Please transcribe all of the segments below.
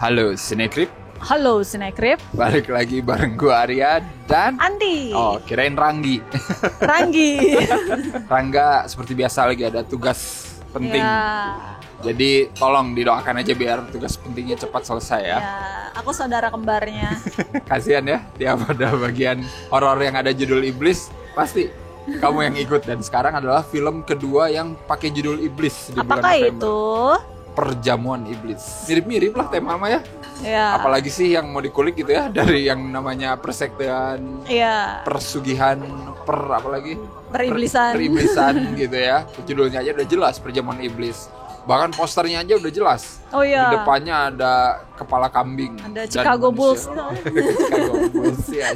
Halo Sinekrip, Halo Sinekrip, balik lagi bareng gua Arya dan Andi. Oh, kirain Ranggi. Ranggi. Rangga seperti biasa lagi ada tugas penting. Ya, Jadi tolong didoakan aja biar tugas pentingnya cepat selesai ya. ya, aku saudara kembarnya. Kasihan ya, tiap ada bagian horor yang ada judul iblis, pasti kamu yang ikut. Dan sekarang adalah film kedua yang pakai judul iblis di bulan Apakah November. itu? Perjamuan iblis. Mirip-mirip lah tema mah ya. Ya. Apalagi sih yang mau dikulik gitu ya, dari yang namanya persektean, Ya. persugihan, apalagi Periblisan. periblisan gitu ya. Judulnya aja udah jelas, Perjamuan Iblis. Bahkan posternya aja udah jelas. Oh Di iya. depannya ada kepala kambing. Ada dan Chicago Bulls. manusia. Chicago Bulls ya.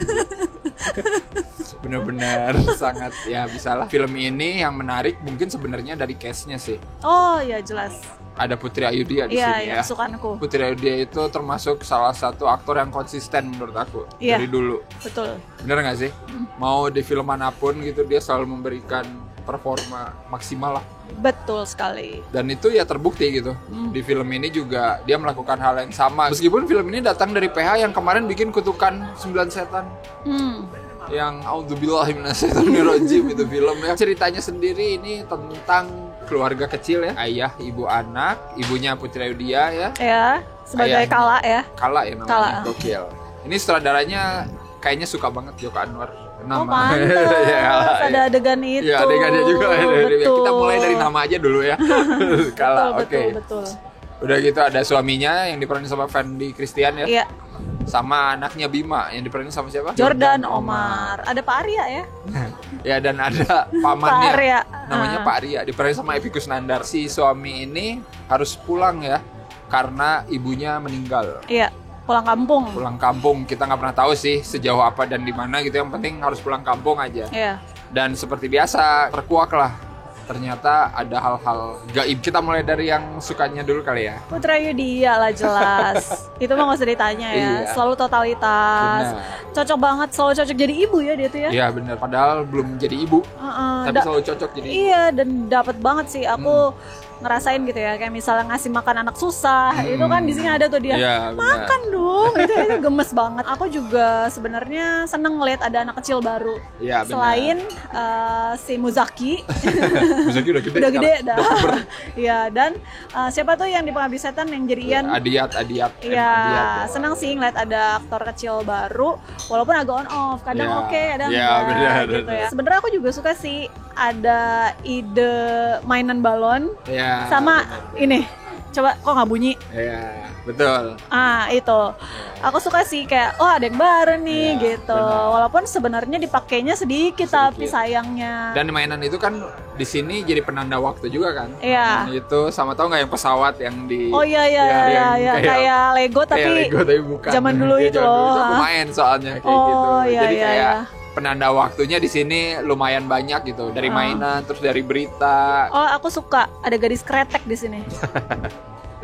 Bener-bener sangat ya bisalah. Film ini yang menarik mungkin sebenarnya dari cast-nya sih. Oh iya jelas. Ada Putri Ayudhya di Iya, sini yang ya. kesukaanku. Putri Ayudhya itu termasuk salah satu aktor yang konsisten menurut aku Iya. dari dulu. Betul. Bener nggak sih? Mau di film manapun gitu dia selalu memberikan performa maksimal lah. Betul sekali. Dan itu ya terbukti gitu. Di film ini juga dia melakukan hal yang sama. Meskipun film ini datang dari PH yang kemarin bikin Kutukan 9 Setan. Yang auzubillahiminasyaitonirrajim itu film ya. Ceritanya sendiri ini tentang keluarga kecil ya. Ayah, ibu, anak. Ibunya Putri Ayudhya ya. Ya, sebagai Ayahnya. Kala ya. Kala ya namanya, Kala. gokil. Ini sutradaranya kayaknya suka banget Joko Anwar. Oh pantes, Ya, ada adegan itu. iya, adegannya juga. Betul. Kita mulai dari nama aja dulu ya. Kala, oke. Betul. Udah gitu ada suaminya yang diperanin sama Fendi Christian ya. Iya, Sama anaknya Bima yang diperanin sama siapa? Jordan Omar. Ada Pak Arya ya? Ya, dan ada pamannya. Pak Arya. Namanya Pak Arya, diperanin sama Epy Kusnandar. Si suami ini harus pulang ya karena ibunya meninggal. Iya, pulang kampung. Pulang kampung, kita nggak pernah tahu sih sejauh apa dan di mana gitu. Yang penting harus pulang kampung aja. Iya. Dan seperti biasa terkuak lah. Ternyata ada hal-hal gaib. Kita mulai dari yang sukanya dulu kali ya. Putra Ayudhya lah jelas. Itu mah gak usah ditanya ya. Iya. Selalu totalitas. Benar. Cocok banget, selalu cocok jadi ibu ya dia tuh ya. Iya benar. Padahal belum jadi ibu, Heeh, tapi selalu cocok jadi ibu. Iya, dan dapat banget sih aku ngerasain gitu ya, kayak misalnya ngasih makan anak susah, itu kan di sini ada tuh dia. Iya, benar. Makan dong, itu gemes banget. Aku juga sebenarnya seneng ngeliat ada anak kecil baru. Iya, benar. Selain si Muzaki, Muzaki udah gede. udah gede sekarang. dah. Iya, dan siapa tuh yang di Pengabdi Setan yang jadi Ian? Adiat. Iya, Adiat. senang sih ngeliat ada aktor kecil baru, walaupun agak on off, kadang Iya. oke, kadang Iya, enggak benar, gitu benar. ya. Sebenarnya aku juga suka sih ada ide mainan balon Iya. sama ini. Coba kok nggak bunyi? Iya, betul. Itu. Aku suka sih kayak oh ada yang baru nih Iya, gitu. benar. Walaupun sebenarnya dipakainya sedikit tapi sayangnya. Dan mainan itu kan di sini jadi penanda waktu juga kan. Iya. Mainan itu sama tau nggak yang pesawat yang di Oh iya yang kayak Lego tapi kayak Lego tapi bukan. zaman dulu Iya, itu zaman dulu loh. aku main soalnya kayak Oh, gitu. iya, Jadi iya, kayak iya. penanda waktunya di sini lumayan banyak gitu. Dari mainan terus dari berita. Oh, aku suka ada gadis kretek di sini.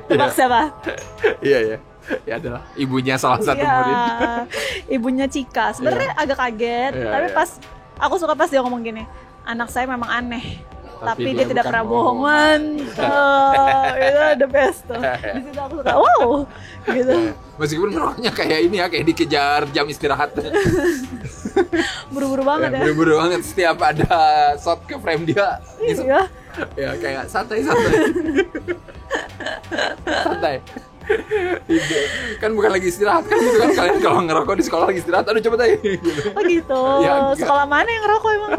Tebak siapa? Iya ya. Ya adalah ibunya salah satu Iya, murid. ibunya Cika. Sebenarnya agak kaget, Iya, tapi iya. pas aku suka pas dia ngomong gini, anak saya memang aneh, tapi dia tidak bukan pernah bohong." bohongan. Itu the best tuh. Di situ aku suka, wow, gitu. Meskipun ngerokoknya kayak ini ya, kayak dikejar jam istirahat. Buru-buru banget ya. Buru-buru banget setiap ada shot ke frame dia. Iya. Ya kayak santai. Santai. Gitu. Kan bukan lagi istirahat kan gitu kan, kalian kalau ngerokok di sekolah lagi istirahat, aduh cepet aja gitu. Oh gitu. Ya, enggak. Sekolah mana yang ngerokok emang?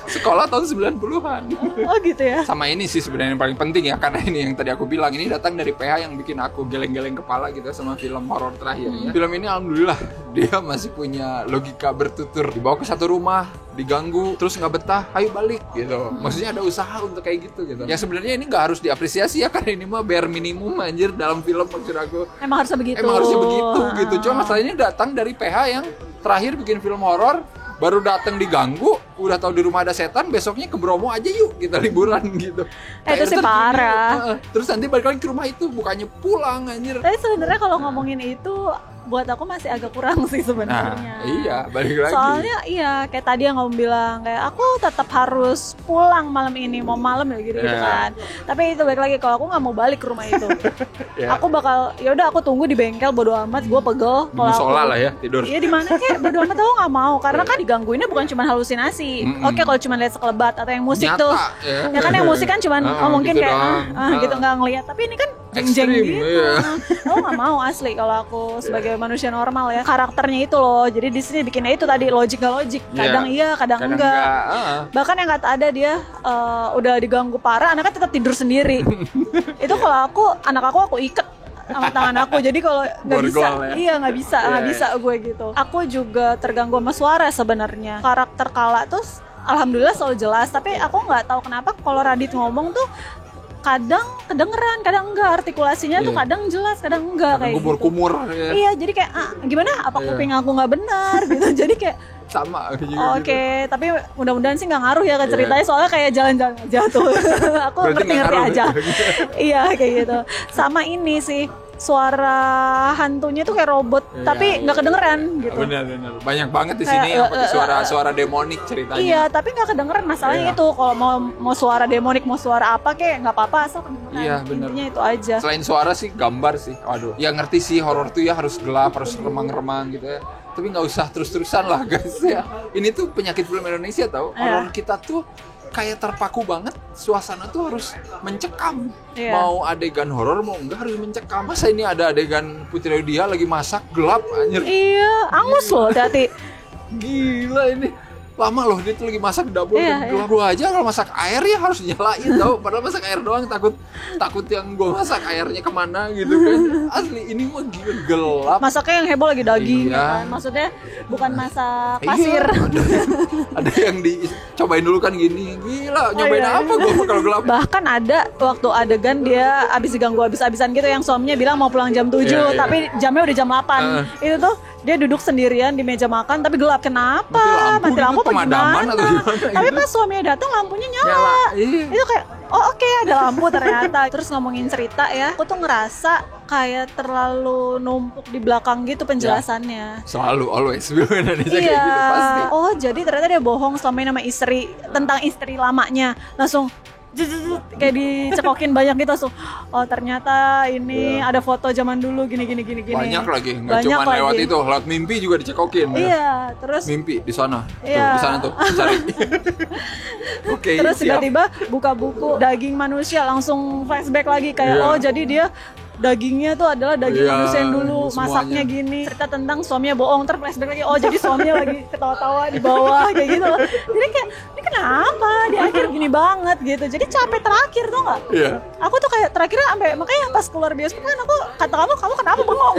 Sekolah tahun 90-an. Oh gitu ya. Sama ini sih sebenarnya yang paling penting ya, karena ini yang tadi aku bilang, ini datang dari PH yang bikin aku geleng-geleng kepala gitu sama film horor terakhirnya. Film ini alhamdulillah dia masih punya logika bertutur. Dibawa ke satu rumah, diganggu, terus nggak betah, ayo balik gitu. Maksudnya ada usaha untuk kayak gitu. Ya sebenarnya ini nggak harus diapresiasi ya, karena ini mah bare minimum anjir dalam film, maksud aku. Emang harusnya begitu. Emang harusnya begitu gitu. Cuma masalahnya datang dari PH yang terakhir bikin film horor, baru datang diganggu, udah tahu di rumah ada setan, besoknya ke Bromo aja yuk kita liburan gitu. Itu sih Kayak parah. terus nanti balik lagi ke rumah itu, bukannya pulang anjir. Tapi sebenarnya kalau ngomongin itu buat aku masih agak kurang sih sebenarnya. Nah, iya, balik lagi. Soalnya kayak tadi yang kamu bilang kayak aku tetap harus pulang malam ini, mau malam ya gitu kan. Tapi itu balik lagi, kalau aku nggak mau balik ke rumah itu, aku bakal ya udah aku tunggu di bengkel, bodo amat, gue pegel. Di musola lah ya tidur. Iya di mana kayak bodo amat, aku nggak mau karena kan digangguinnya bukan cuma halusinasi. Oke, kalau cuma lihat sekelebat atau yang musik Nyata, tuh, ya kan yang musik kan cuman mungkin gitu kayak gitu nggak ngelihat. Tapi ini kan jeng-jeng Ekstrim, gitu. Aku nggak mau asli kalau aku sebagai manusia normal ya, karakternya itu loh. Jadi di sini bikinnya itu tadi logik gak logik, kadang iya kadang enggak. Bahkan yang kata ada dia udah diganggu parah, anaknya tetap tidur sendiri. Itu kalau anak aku ikat sama tangan aku, jadi kalau nggak bisa nggak bisa gue gitu. Aku juga terganggu sama suara sebenarnya. Karakter Kala tuh alhamdulillah selalu jelas, tapi aku nggak tahu kenapa kalau Radit ngomong tuh kadang kedengeran, kadang enggak, artikulasinya tuh kadang jelas, kadang enggak, kayak gitu. Kumur. Iya, jadi kayak gimana? Apa kuping aku nggak benar gitu? Jadi kayak sama. Oke, tapi mudah-mudahan sih nggak ngaruh ya ke ceritanya, soalnya kayak jalan-jalan aja tuh. Aku ngerti-ngerti aja. Iya kayak gitu. Sama ini sih, suara hantunya tuh kayak robot, tapi nggak kedengeran gitu. Benar. Banyak banget di sini yang pakai suara demonik ceritanya. Iya, tapi nggak kedengeran, masalahnya itu. Kalau mau suara demonik, mau suara apa kayak nggak apa-apa, asal kedengeran. Iya, benar. Intinya itu aja. Selain suara sih, gambar sih. Waduh, ya ngerti sih horor tuh ya harus gelap, harus remang-remang gitu ya. Tapi nggak usah terus-terusan lah guys ya. Ini tuh penyakit film Indonesia tau. Horor kita tuh kayak terpaku banget, suasana tuh harus mencekam. Mau adegan horor mau enggak harus mencekam. Masa ini ada adegan Putri Lydia lagi masak gelap anjir. Iya, angus loh, hati-hati. Gila ini. Lama loh dia tuh lagi masak di dapur gelap. Gua aja kalau masak air ya harus nyalain tau. Padahal masak air doang takut yang gua masak airnya kemana gitu kan. Asli ini mah gila gelap. Masaknya yang heboh lagi daging kan. Maksudnya bukan masak pasir. Ada yang dicobain dulu kan gini. Gila, nyobain apa gua kalau gelap. Bahkan ada waktu adegan dia abis diganggu abis-abisan gitu, yang suaminya bilang mau pulang jam 7 tapi jamnya udah jam 8. Itu tuh dia duduk sendirian di meja makan tapi gelap. Kenapa? Mati lampu pemadaman atau gimana? Tapi pas suaminya datang lampunya nyala. Itu kayak oke, ada lampu ternyata. Terus ngomongin cerita ya, aku tuh ngerasa kayak terlalu numpuk di belakang gitu penjelasannya. Selalu always film Indonesia kayak gitu pasti. Oh, jadi ternyata dia bohong selama ini sama istri tentang istri lamanya. Langsung kayak dicekokin banyak gitu langsung. Oh, ternyata ini ada foto zaman dulu gini. Banyak lagi, nggak cuma lewat itu, lewat mimpi juga dicekokin. Iya, terus mimpi di sana. Iya. Tuh, di sana tuh, cari. Oke, terus siap. tiba-tiba buka buku daging manusia, langsung flashback lagi kayak oh jadi dia dagingnya tuh adalah daging manusia yang dulu, masaknya gini. Cerita tentang suaminya bohong, flashback lagi. Oh, jadi suaminya lagi ketawa-tawa di bawah kayak gitu loh. Jadi kayak ini kenapa di akhir gini banget gitu. Jadi capek terakhir tuh nggak? Iya. Aku tuh kayak terakhirnya sampai makanya pas keluar bioskop kan aku kata kamu kenapa bengong?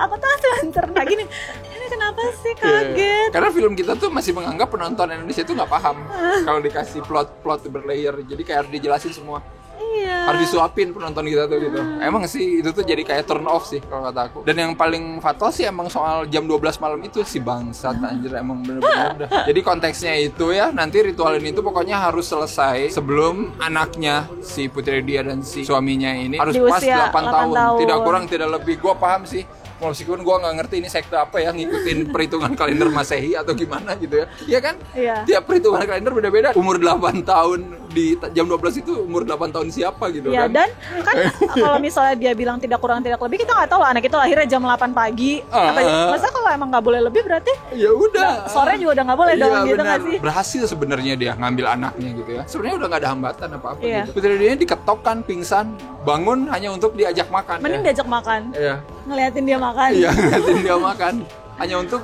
Aku tuh asli cerita gini. Ini kenapa sih kaget? Karena film kita tuh masih menganggap penonton Indonesia tuh nggak paham kalau dikasih plot berlayer. Jadi kayak harus dijelasin semua. Iya. Harus disuapin penonton kita tuh gitu. Emang sih itu tuh jadi kayak turn off sih kalau kata aku. Dan yang paling fatal sih emang soal jam 12 malam itu si bangsat anjir, emang bener-bener dah. Jadi konteksnya itu ya, nanti ritual ini tuh pokoknya harus selesai sebelum anaknya si Putri Lydia dan si suaminya ini harus di pas usia 8 tahun. 8 tahun. Tidak kurang tidak lebih. Gua paham sih. Meskipun gue nggak ngerti ini sekte apa ya, ngikutin perhitungan kalender Masehi atau gimana gitu ya. Iya kan? Iya. Tiap perhitungan kalender beda-beda. Umur 8 tahun di jam 12 itu umur 8 tahun siapa gitu ya, kan. Dan kan kalau misalnya dia bilang tidak kurang tidak lebih, kita nggak tahu lah anak itu lahirnya jam 8 pagi. Masa kalau emang nggak boleh lebih berarti ya udah. Sore juga udah nggak boleh dong gitu nggak sih? Berhasil sebenarnya dia ngambil anaknya gitu ya. Sebenarnya udah nggak ada hambatan apa-apa gitu. Iya. Putri Lydia diketok kan, pingsan, bangun hanya untuk diajak makan. Mending diajak makan. Iya. Ngeliatin dia makan. Iya, ngeliatin dia makan. Hanya untuk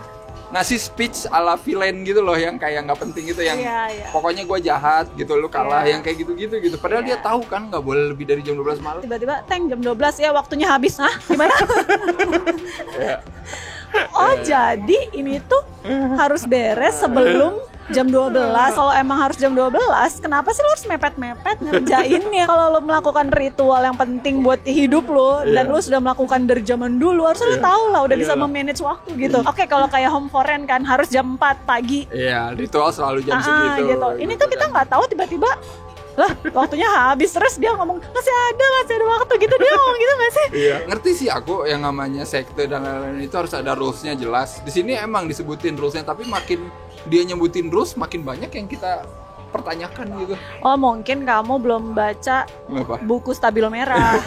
ngasih speech ala villain gitu loh, yang kayak nggak penting gitu, yang pokoknya gue jahat gitu, lu kalah, yang kayak gitu. Padahal dia tahu kan nggak boleh lebih dari jam 12 malam. Tiba-tiba jam 12 ya waktunya habis. Hah? Gimana? Oh, jadi ini tuh harus beres sebelum jam 12. Kalau emang harus jam 12, kenapa sih lo harus mepet-mepet ngerjainnya? Kalau lo melakukan ritual yang penting buat hidup lo, dan lo sudah melakukan dari zaman dulu, harusnya lo tahu lah, udah bisa memanage waktu gitu. Oke, kalau kayak home foreign kan harus jam 4 pagi. Iya, ritual selalu jam segitu. Gitu. Ini tuh kita nggak tahu tiba-tiba Lah waktunya habis. Terus dia ngomong masih ada waktu gitu. Dia ngomong gitu gak sih? Iya. Ngerti sih aku yang namanya sekte dan lain-lain itu harus ada rules-nya jelas. Di sini emang disebutin rules-nya, tapi makin dia nyebutin rules makin banyak yang kita pertanyakan gitu. Oh mungkin kamu belum baca buku Stabilo Merah.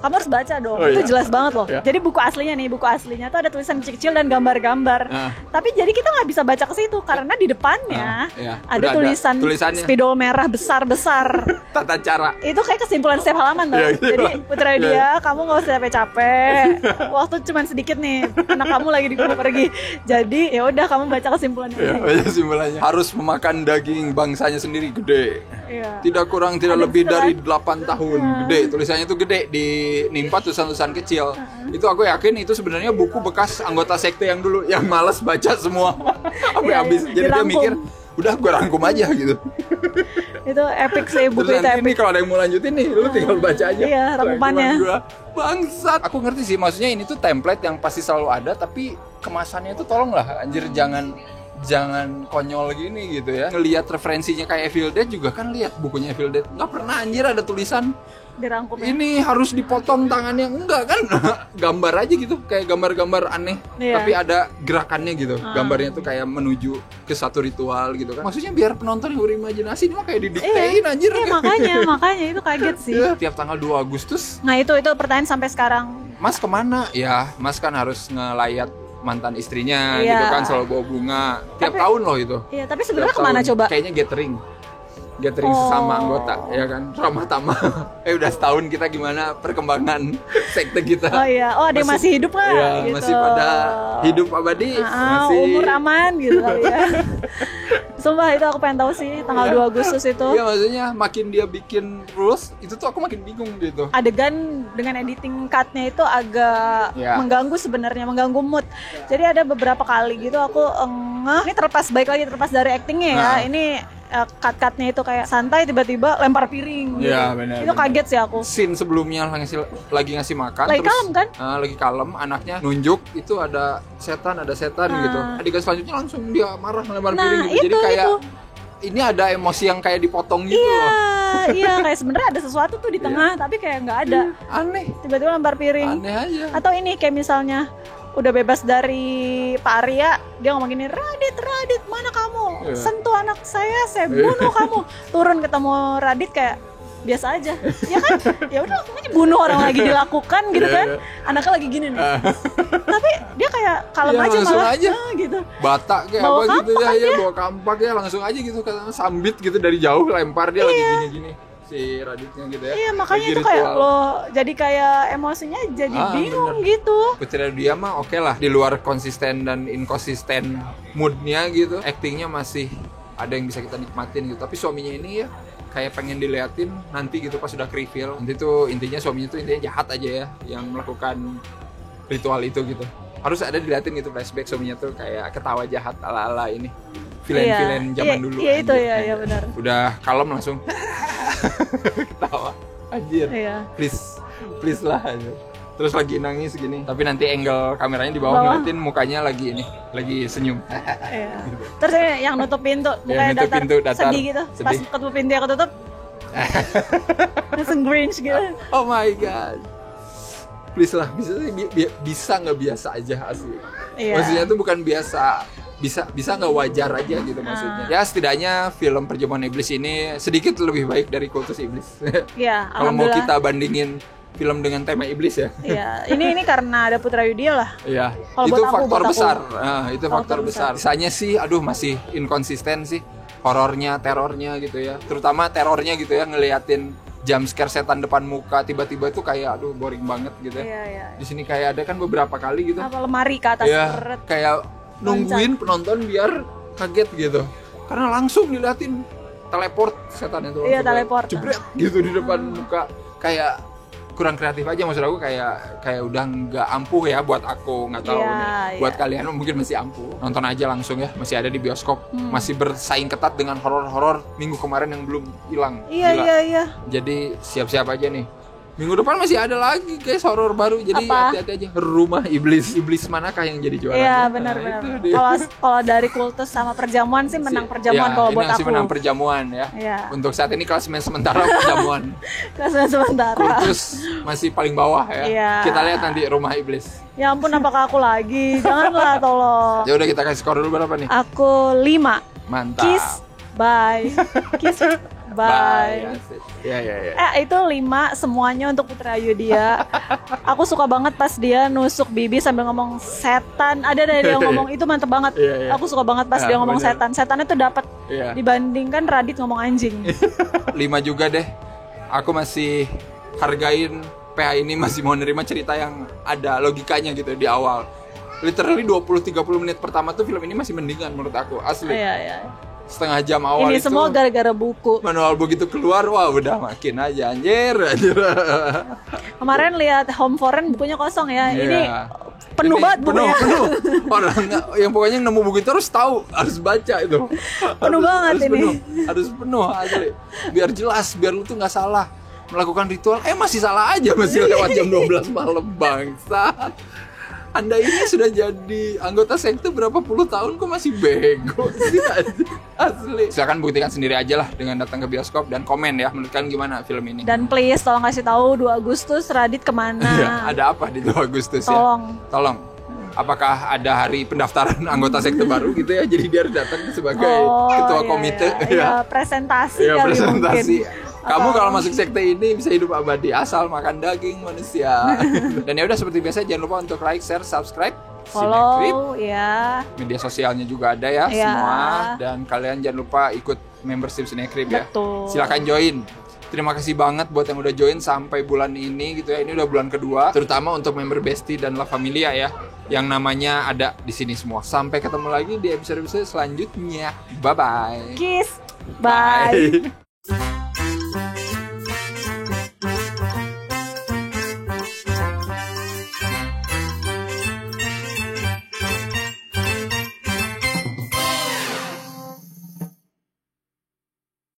Kamu harus baca dong, itu jelas banget loh. Jadi buku aslinya tuh ada tulisan kecil-kecil dan gambar-gambar. Tapi jadi kita nggak bisa baca ke situ karena di depannya ada tulisannya Spidol merah besar-besar. Tata cara. Itu kayak kesimpulan setiap halaman loh. Jadi Putra Yudia, kamu nggak usah capek-capek. Waktu cuma sedikit nih, anak kamu lagi diburu pergi. Jadi ya udah kamu baca kesimpulannya. Baca kesimpulannya. Harus memakan daging bangsanya sendiri gede. Tidak kurang tidak lebih dari 8 tahun. Gede, tulisannya tuh gede nimpa tulisan-tulisan kecil. Itu aku yakin itu sebenarnya buku bekas anggota sekte yang dulu yang malas baca semua sampai habis. Jadi dia mikir, udah gue rangkum aja gitu. Itu epic sih buku terus itu. Nanti nih kalau ada yang mau lanjutin nih, lu tinggal baca aja. Iya, rangkumannya. Bangsat. Aku ngerti sih, maksudnya ini tuh template yang pasti selalu ada, tapi kemasannya itu tolonglah anjir jangan konyol gini gitu ya. Ngelihat referensinya kayak Evil Dead juga kan, lihat bukunya Evil Dead. Nggak pernah anjir ada tulisan dirangkum ini harus dipotong tangannya, enggak kan. Gambar aja gitu, kayak gambar-gambar aneh, tapi ada gerakannya gitu. Gambarnya tuh kayak menuju ke satu ritual gitu kan. Maksudnya biar penonton yang berimajinasi, ini mah kayak didiktein anjir. Makanya itu kaget sih. Tiap tanggal 2 Agustus. Nah itu pertanyaan sampai sekarang. Mas kemana? Ya Mas kan harus ngelayat mantan istrinya gitu kan, selalu bawa bunga. Tiap tahun loh itu. Iya, tapi sebenarnya kemana coba? Kayaknya gathering sesama anggota, ya kan, ramah tamah. Udah setahun kita gimana perkembangan sekte kita. Ada yang masih hidup nggak? Ya, gitu. masih pada hidup abadi, masih umur aman gitu kali ya. Sumpah itu aku pengen tahu sih tanggal 2 Agustus itu. Iya, maksudnya makin dia bikin rules itu tuh aku makin bingung gitu. Adegan dengan editing cut-nya itu agak mengganggu sebenarnya, mengganggu mood. Jadi ada beberapa kali gitu aku ini terlepas dari actingnya ya. Ini cut-cutnya itu kayak santai, tiba-tiba lempar piring gitu. Benar. Itu kaget sih aku. Scene sebelumnya lagi ngasih makan, lagi terus kalem kan? Lagi kalem, anaknya nunjuk itu ada setan gitu. Adegan selanjutnya langsung dia marah lempar piring gitu. Jadi kayak ini ada emosi yang kayak dipotong gitu loh. Iya, kayak sebenarnya ada sesuatu tuh di tengah, tapi kayak nggak ada. Aneh. Tiba-tiba lempar piring. Aneh aja. Atau ini kayak misalnya udah bebas dari Pak Arya, dia ngomong gini, Radit, mana kamu? Sentuh anak saya bunuh kamu. Turun ketemu Radit kayak biasa aja, ya kan? Ya udah langsung aja bunuh orang lagi dilakukan gitu kan? Anaknya lagi gini nih. Tapi dia kayak kalem aja malah aja. Gitu. Batak kayak bawa apa gitu ya, bawa kampak ya langsung aja gitu, sambit gitu dari jauh lempar dia lagi gini-gini. Si Raditnya gitu ya. Iya, makanya itu kayak jadi kayak emosinya jadi bingung gitu. Putri dia mah oke lah, di luar konsisten dan inkonsisten moodnya gitu, actingnya masih ada yang bisa kita nikmatin gitu. Tapi suaminya ini ya kayak pengen diliatin nanti gitu pas sudah reveal. Nanti tuh suaminya tuh intinya jahat aja ya, yang melakukan ritual itu gitu. Harus ada diliatin gitu flashback suaminya tuh kayak ketawa jahat ala-ala ini. Villain zaman dulu. Iya itu ya benar. Udah kalem langsung ketawa anjir. Please lah anjir. Terus lagi nangis gini, tapi nanti angle kameranya di bawah ngeliatin mukanya lagi senyum. Terus yang nutup pintu mukanya datar sedih gitu. Pas ketutup pintu yang ketutup langsung Grinch gitu. Oh my god. Please lah, bisa nggak biasa aja asli. Maksudnya tuh bukan bisa nggak wajar aja gitu maksudnya. Ya setidaknya film Perjamuan Iblis ini sedikit lebih baik dari Kultus Iblis. Kalau mau kita bandingin film dengan tema iblis ya. Iya, ini karena ada Putra Yudia lah. Iya. Itu faktor besar. Itu faktor besar. Sisanya sih masih inkonsisten sih. Horornya, terornya gitu ya. Terutama terornya gitu ya, ngeliatin jump scare setan depan muka tiba-tiba itu kayak boring banget gitu ya. Iya. Di sini kayak ada kan beberapa kali gitu. Apa lemari ke atas perut. Kayak nungguin penonton biar kaget gitu. Karena langsung diliatin teleport setannya tuh. Iya, teleport. Jebret gitu di depan muka. Kayak kurang kreatif aja, maksud aku kayak udah nggak ampuh ya buat aku, nggak tahu nih. Buat kalian mungkin masih ampuh. Nonton aja langsung ya, masih ada di bioskop. Masih bersaing ketat dengan horor-horor minggu kemarin yang belum hilang. Iya. Jadi siap-siap aja nih Minggu depan masih ada lagi guys horor baru. Jadi Apa? hati-hati aja. Rumah Iblis. Iblis manakah yang jadi juara? Iya benar-benar. Kalau dari kultus sama perjamuan sih menang perjamuan kalau buat ini masih aku. menang perjamuan ya. Iya. Untuk saat ini klasemen sementara perjamuan. Kelas sementara. Kultus masih paling bawah ya. Iya. Kita lihat nanti Rumah Iblis. Ya ampun, apakah aku lagi? Janganlah, tolong. Ya udah kita kasih skor dulu berapa nih? Aku 5. Mantap. Kiss, bye. Kiss, bye. Asik. Ya. Itu 5 semuanya untuk Putri Ayu dia. Aku suka banget pas dia nusuk Bibi sambil ngomong setan. Ada dari dia ngomong itu mantep banget. Iya. Aku suka banget pas dia ngomong bener. setan. Setannya tuh dapat Iya. dibandingkan Radit ngomong anjing. 5 juga deh. Aku masih hargain PH ini masih mau nerima cerita yang ada logikanya gitu di awal. Literally 20-30 menit pertama tuh film ini masih mendingan menurut aku. Asli. Iya. Setengah jam awal Ini itu semua gara-gara buku. manual begitu keluar, wah udah makin aja anjir. Kemarin lihat Home Foreign bukunya kosong ya. Iya. Ini penuh banget bukunya. Penuh. Orang yang pokoknya nemu buku itu harus tahu, harus baca itu. Penuh banget harus ini. Harus penuh asli. Biar jelas, biar lu tuh nggak salah melakukan ritual. Masih salah aja, masih lewat jam 12 malam bangsat. Anda ini sudah jadi anggota sekte berapa puluh tahun kok masih bego sih asli. Silakan buktikan sendiri aja lah dengan datang ke bioskop dan komen ya menurut kalian gimana film ini. Dan please tolong kasih tahu 2 Agustus Radit kemana. Ada apa di 2 Agustus ya? Tolong. Apakah ada hari pendaftaran anggota sekte baru gitu ya? Jadi dia harus datang sebagai ketua komite ya. Presentasi ya, kali presentasi. mungkin. Kamu kalau masuk sekte ini bisa hidup abadi asal makan daging manusia. Dan ya udah seperti biasa jangan lupa untuk like, share, subscribe, follow ya. Media sosialnya juga ada ya semua. Dan kalian jangan lupa ikut membership Cinecrip ya. Betul. Silakan join. Terima kasih banget buat yang udah join sampai bulan ini gitu ya. Ini udah bulan kedua, terutama untuk member Bestie dan La Familia ya, yang namanya ada di sini semua. Sampai ketemu lagi di episode-episode selanjutnya. Bye bye. Kiss. Bye.